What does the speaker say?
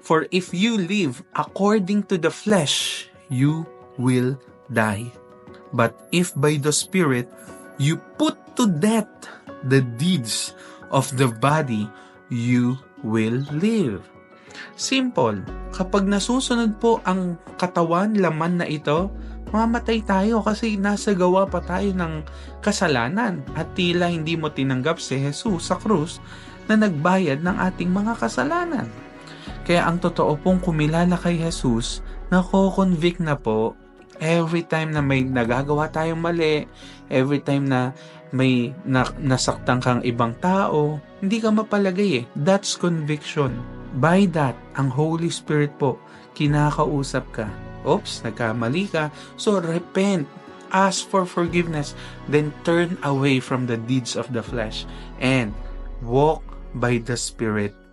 For if you live according to the flesh, you will die. But if by the Spirit you put to death the deeds of the body, you will live. Simple. Kapag nasusunod po ang katawan, laman na ito, mamatay tayo kasi nasa gawa pa tayo ng kasalanan at tila hindi mo tinanggap si Jesus sa krus na nagbayad ng ating mga kasalanan. Kaya ang totoo pong kumilala kay Jesus, nako-convict na po every time na may nagagawa tayong mali, every time na may nasaktan kang ibang tao, hindi ka mapalagay eh. That's conviction. By that, ang Holy Spirit po, kinakausap ka. Oops, nagkamali ka. So repent, ask for forgiveness, then turn away from the deeds of the flesh and walk by the Spirit.